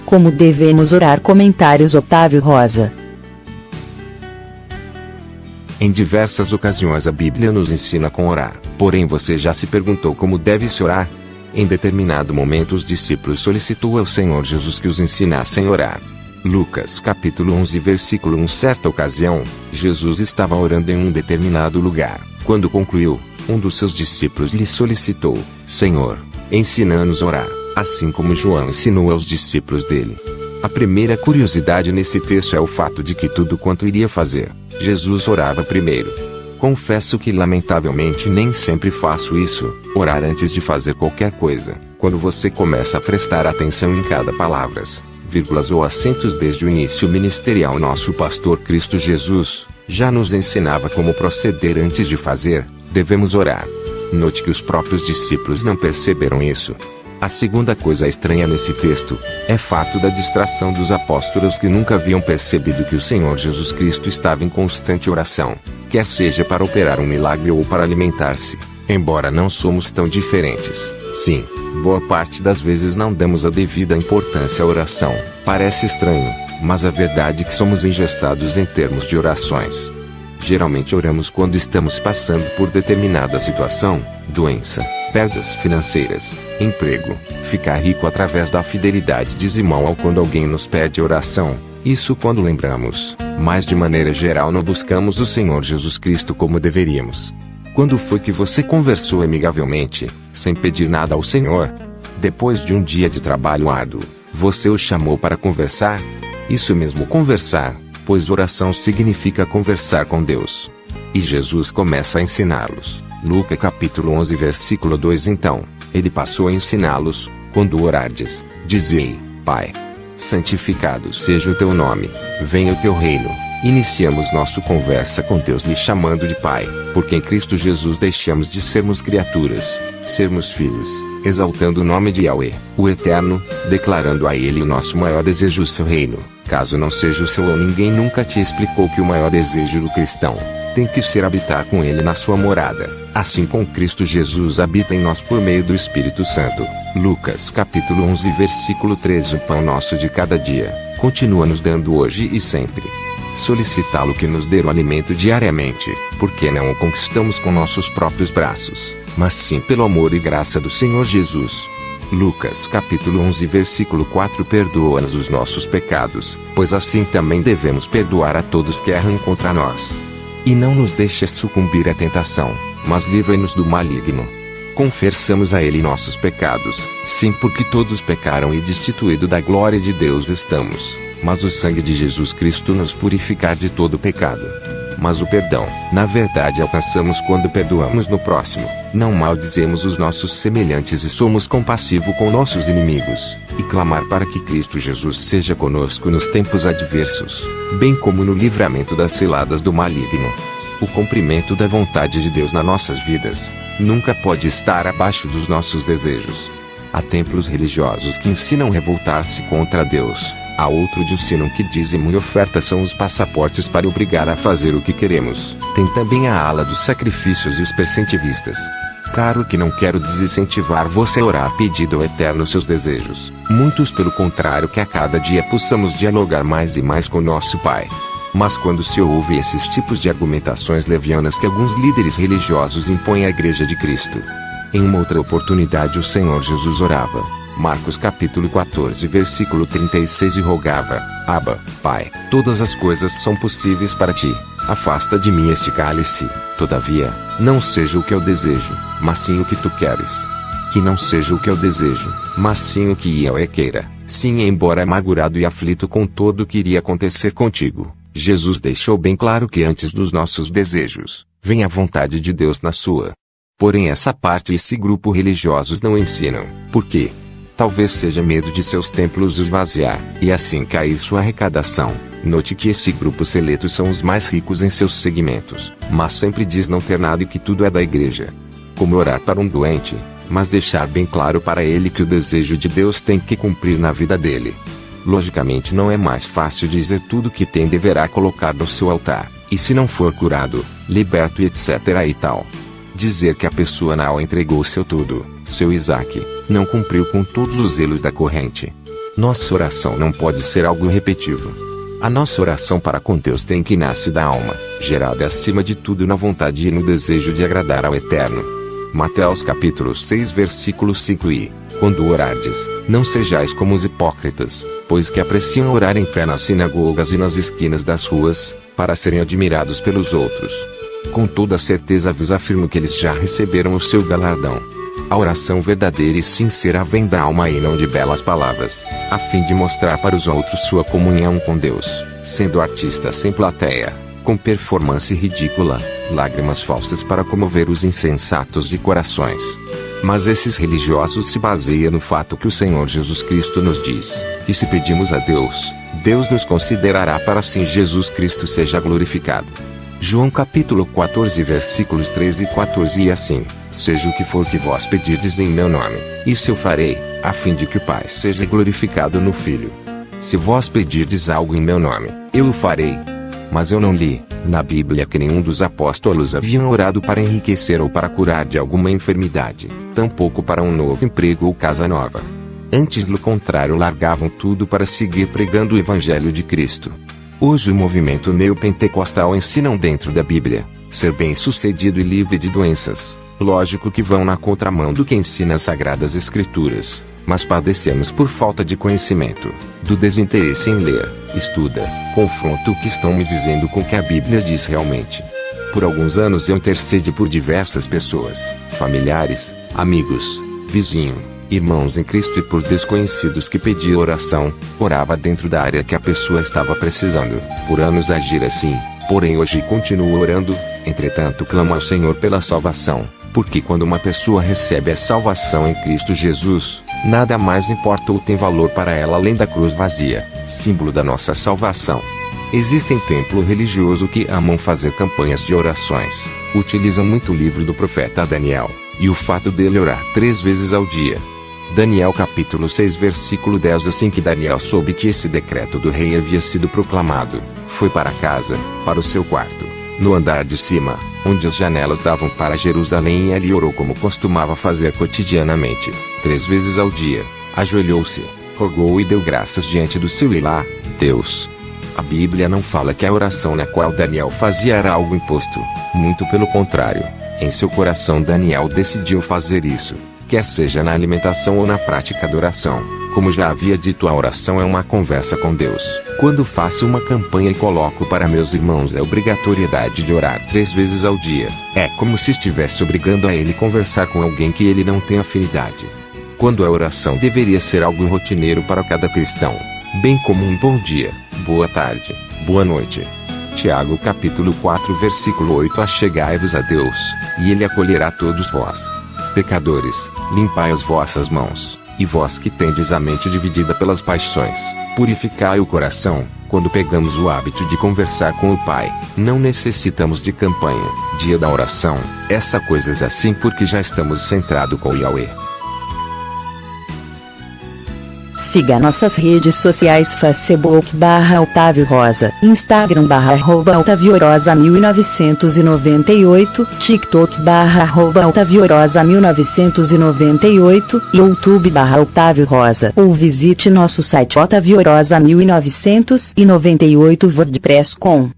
Como devemos orar? Comentários Otávio Rosa. Em diversas ocasiões a Bíblia nos ensina como orar. Porém, você já se perguntou como deve-se orar? Em determinado momento os discípulos solicitou ao Senhor Jesus que os ensinassem a orar. Lucas capítulo 11 versículo 1. Certa ocasião, Jesus estava orando em um determinado lugar. Quando concluiu, um dos seus discípulos lhe solicitou: Senhor, ensina-nos a orar, assim como João ensinou aos discípulos dele. A primeira curiosidade nesse texto é o fato de que tudo quanto iria fazer, Jesus orava primeiro. Confesso que lamentavelmente nem sempre faço isso, orar antes de fazer qualquer coisa. Quando você começa a prestar atenção em cada palavras, vírgulas ou acentos desde o início ministerial, nosso pastor Cristo Jesus já nos ensinava como proceder antes de fazer, devemos orar. Note que os próprios discípulos não perceberam isso. A segunda coisa estranha nesse texto é fato da distração dos apóstolos, que nunca haviam percebido que o Senhor Jesus Cristo estava em constante oração, quer seja para operar um milagre ou para alimentar-se. Embora não somos tão diferentes, sim, boa parte das vezes não damos a devida importância à oração. Parece estranho, mas a verdade é que somos engessados em termos de orações. Geralmente oramos quando estamos passando por determinada situação, doença, perdas financeiras, emprego, ficar rico através da fidelidade dizimal, ou quando alguém nos pede oração, isso quando lembramos, mas de maneira geral não buscamos o Senhor Jesus Cristo como deveríamos. Quando foi que você conversou amigavelmente, sem pedir nada ao Senhor? Depois de um dia de trabalho árduo, você o chamou para conversar? Isso mesmo, conversar, pois oração significa conversar com Deus. E Jesus começa a ensiná-los. Lucas capítulo 11 versículo 2. Então, ele passou a ensiná-los: quando orardes, dizei: Pai, santificado seja o teu nome, venha o teu reino. Iniciamos nossa conversa com Deus lhe chamando de Pai, porque em Cristo Jesus deixamos de sermos criaturas, sermos filhos, exaltando o nome de Yahweh, o Eterno, declarando a Ele o nosso maior desejo, o seu reino. Caso não seja o seu, ou ninguém nunca te explicou que o maior desejo do cristão tem que ser habitar com Ele na sua morada, assim como Cristo Jesus habita em nós por meio do Espírito Santo. Lucas capítulo 11 versículo 13. O pão nosso de cada dia, continua nos dando hoje e sempre. Solicitá-lo que nos dê o alimento diariamente, porque não o conquistamos com nossos próprios braços, mas sim pelo amor e graça do Senhor Jesus. Lucas capítulo 11 versículo 4. Perdoa-nos os nossos pecados, pois assim também devemos perdoar a todos que erram contra nós. E não nos deixes sucumbir à tentação, mas livra-nos do maligno. Confessamos a Ele nossos pecados, sim, porque todos pecaram e destituídos da glória de Deus estamos, mas o sangue de Jesus Cristo nos purificar de todo pecado. Mas o perdão, na verdade, alcançamos quando perdoamos no próximo, não maldizemos os nossos semelhantes e somos compassivos com nossos inimigos, e clamar para que Cristo Jesus seja conosco nos tempos adversos, bem como no livramento das ciladas do maligno. O cumprimento da vontade de Deus nas nossas vidas nunca pode estar abaixo dos nossos desejos. Há templos religiosos que ensinam revoltar-se contra Deus. Há outro de ensinam que dízimo e oferta são os passaportes para obrigar a fazer o que queremos. Tem também a ala dos sacrifícios e os percentivistas. Claro que não quero desincentivar você a orar pedindo ao Eterno seus desejos. Muitos pelo contrário, que a cada dia possamos dialogar mais e mais com nosso Pai. Mas quando se ouve esses tipos de argumentações levianas que alguns líderes religiosos impõem à Igreja de Cristo. Em uma outra oportunidade o Senhor Jesus orava. Marcos capítulo 14 versículo 36, e rogava: Abba, Pai, todas as coisas são possíveis para ti, afasta de mim este cálice, todavia, não seja o que eu desejo, mas sim o que tu queres. Que não seja o que eu desejo, mas sim o que eu queira. Sim, embora amargurado e aflito com tudo o que iria acontecer contigo, Jesus deixou bem claro que antes dos nossos desejos, vem a vontade de Deus na sua. Porém essa parte esse grupo religiosos não ensinam. Por quê? Talvez seja medo de seus templos esvaziar, e assim cair sua arrecadação. Note que esse grupo seleto são os mais ricos em seus segmentos, mas sempre diz não ter nada e que tudo é da igreja. Como orar para um doente, mas deixar bem claro para ele que o desejo de Deus tem que cumprir na vida dele. Logicamente não é mais fácil dizer tudo que tem deverá colocar no seu altar, e se não for curado, liberto e etc. e tal. Dizer que a pessoa não entregou seu tudo, seu Isaac, não cumpriu com todos os zelos da corrente. Nossa oração não pode ser algo repetitivo. A nossa oração para com Deus tem que nascer da alma, gerada acima de tudo na vontade e no desejo de agradar ao Eterno. Mateus capítulo 6 versículo 5 e, quando orardes, não sejais como os hipócritas, pois que apreciam orar em pé nas sinagogas e nas esquinas das ruas, para serem admirados pelos outros. Com toda certeza vos afirmo que eles já receberam o seu galardão. A oração verdadeira e sincera vem da alma e não de belas palavras, a fim de mostrar para os outros sua comunhão com Deus, sendo artista sem plateia, com performance ridícula, lágrimas falsas para comover os insensatos de corações. Mas esses religiosos se baseiam no fato que o Senhor Jesus Cristo nos diz, que se pedimos a Deus, Deus nos considerará para assim Jesus Cristo seja glorificado. João capítulo 14 versículos 13 e 14 e assim, seja o que for que vós pedirdes em meu nome, isso eu farei, a fim de que o Pai seja glorificado no Filho. Se vós pedirdes algo em meu nome, eu o farei. Mas eu não li, na Bíblia, que nenhum dos apóstolos haviam orado para enriquecer ou para curar de alguma enfermidade, tampouco para um novo emprego ou casa nova. Antes, do contrário, largavam tudo para seguir pregando o Evangelho de Cristo. Hoje o movimento neopentecostal ensinam dentro da Bíblia, ser bem-sucedido e livre de doenças. Lógico que vão na contramão do que ensina as Sagradas Escrituras, mas padecemos por falta de conhecimento, do desinteresse em ler, estuda, confronta o que estão me dizendo com o que a Bíblia diz realmente. Por alguns anos eu intercedi por diversas pessoas, familiares, amigos, vizinho, irmãos em Cristo e por desconhecidos que pediam oração, orava dentro da área que a pessoa estava precisando. Por anos agir assim, porém hoje continuo orando, entretanto clamo ao Senhor pela salvação, porque quando uma pessoa recebe a salvação em Cristo Jesus, nada mais importa ou tem valor para ela além da cruz vazia, símbolo da nossa salvação. Existem templos religiosos que amam fazer campanhas de orações, utilizam muito o livro do profeta Daniel, e o fato dele orar 3 vezes ao dia. Daniel capítulo 6 versículo 10. Assim que Daniel soube que esse decreto do rei havia sido proclamado, foi para casa, para o seu quarto, no andar de cima, onde as janelas davam para Jerusalém, e ali orou como costumava fazer cotidianamente, 3 vezes ao dia, ajoelhou-se, rogou e deu graças diante do seu Ilá, Deus. A Bíblia não fala que a oração na qual Daniel fazia era algo imposto, muito pelo contrário, em seu coração Daniel decidiu fazer isso. Quer seja na alimentação ou na prática da oração, como já havia dito, a oração é uma conversa com Deus. Quando faço uma campanha e coloco para meus irmãos a obrigatoriedade de orar 3 vezes ao dia, é como se estivesse obrigando a ele conversar com alguém que ele não tem afinidade. Quando a oração deveria ser algo rotineiro para cada cristão, bem como um bom dia, boa tarde, boa noite. Tiago capítulo 4 versículo 8. Achegai-vos a Deus, e Ele acolherá todos vós. Pecadores, limpai as vossas mãos, e vós que tendes a mente dividida pelas paixões, purificai o coração. Quando pegamos o hábito de conversar com o Pai, não necessitamos de campanha, dia da oração, essa coisas assim, porque já estamos centrados com o Yahweh. Siga nossas redes sociais: Facebook /Otávio Rosa, Instagram /@OtávioRosa 1998, TikTok /@OtávioRosa 1998, YouTube /Otávio Rosa, ou visite nosso site otaviorosa1998 wordpress.com.